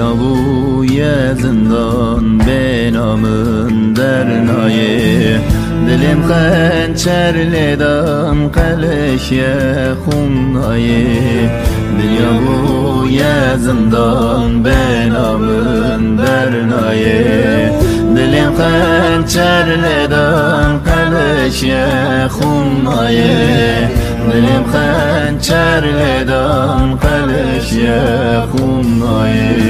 دنیا بوی زندان به نامن در نایه دلم خنچر لیدم قلش خون نایه دنیا بوی زندان به نامن در نایه دلم خنچر لیدم قلش خون نایه دلم خنچر لیدم قلش خون نایه